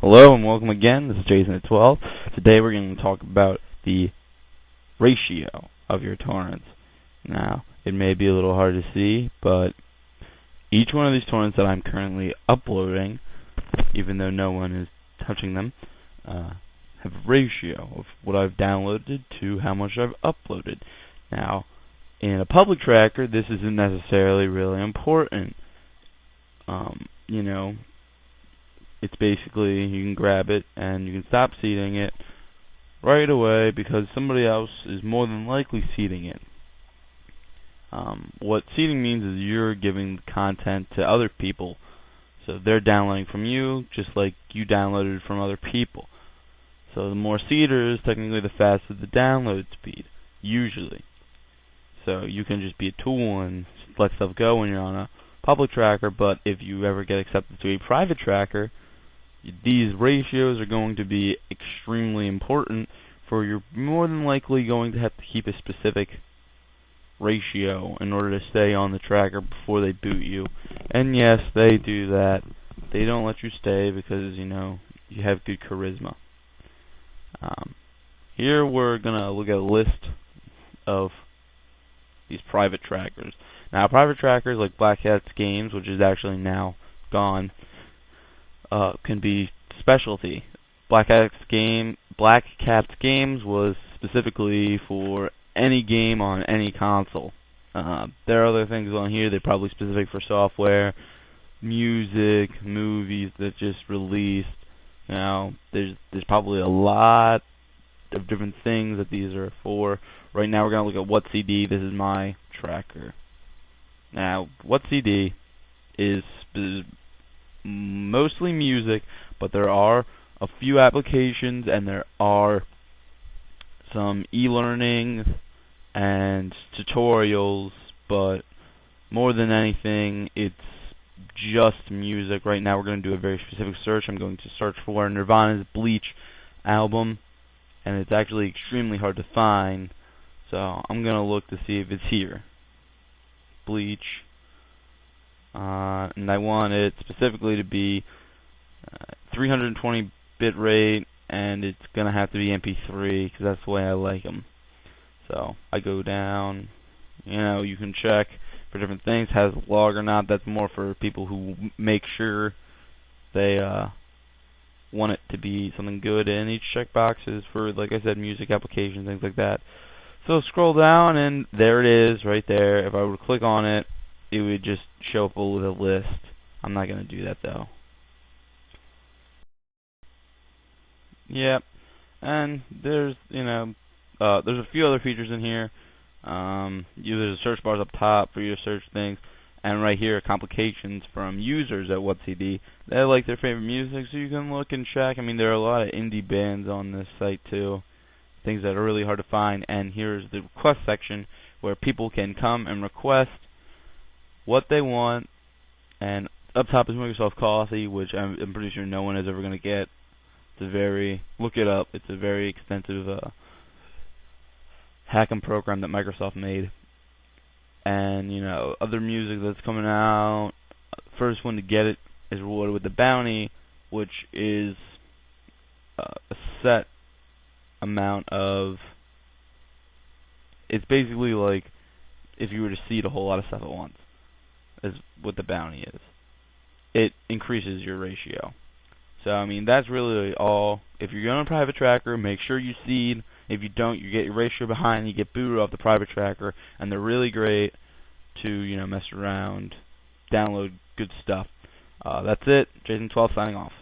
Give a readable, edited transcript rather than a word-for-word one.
Hello and welcome again. This is JasontheXII. Today we're going to talk about the ratio of your torrents. Now, it may be a little hard to see, but each one of these torrents that I'm currently uploading, even though no one is touching them, have a ratio of what I've downloaded to how much I've uploaded. Now, in a public tracker, this isn't necessarily really important. It's basically you can grab it and you can stop seeding it right away because somebody else is more than likely seeding it. What seeding means is you're giving content to other people, so they're downloading from you just like you downloaded from other people. So the more seeders, technically the faster the download speed, usually. So you can just be a tool and let stuff go when you're on a public tracker, but if you ever get accepted to a private tracker, these ratios are going to be extremely important, for you're more than likely going to have to keep a specific ratio in order to stay on the tracker before they boot you. And yes, they do that. They don't let you stay because, you have good charisma. Here we're going to look at a list of these private trackers. Now, private trackers like Black Cat's Games, which is actually now gone, can be specialty. Black Cat's Games was specifically for any game on any console. There are other things on here. They're probably specific for software, music, movies that just released. There's probably a lot of different things that these are for. Right now we're going to look at What CD. This is my tracker. Now, What CD is mostly music, but there are a few applications and there are some e-learning and tutorials, but more than anything, it's just music. Right now we're going to do a very specific search. I'm going to search for Nirvana's Bleach album, and it's actually extremely hard to find, so I'm going to look to see if it's here. Bleach. And I want it specifically to be 320 bit rate, and it's going to have to be MP3 because that's the way I like them. So I go down, you can check for different things, has a log or not. That's more for people who make sure they want it to be something good, and each checkbox is for, like I said, music applications, things like that. So scroll down, and there it is right there. If I were to click on it, it would just show up with a list. I'm not going to do that though. Yep. And there's there's a few other features in here. There's a search bars up top for you to search things, and right here complications from users at What CD. They like their favorite music, so you can look and check. There are a lot of indie bands on this site too, things that are really hard to find. And here's the request section where people can come and request what they want, and up top is Microsoft Coffee, which I'm pretty sure no one is ever going to get. Look it up, it's a very extensive hacking program that Microsoft made. And, other music that's coming out, first one to get it is rewarded with the bounty, which is a set amount of, it's basically like if you were to seed a whole lot of stuff at once, is what the bounty is. It increases your ratio. So, that's really all. If you're on a private tracker, make sure you seed. If you don't, you get your ratio behind, you get booted off the private tracker, and they're really great to, mess around, download good stuff. That's it. JasontheXII signing off.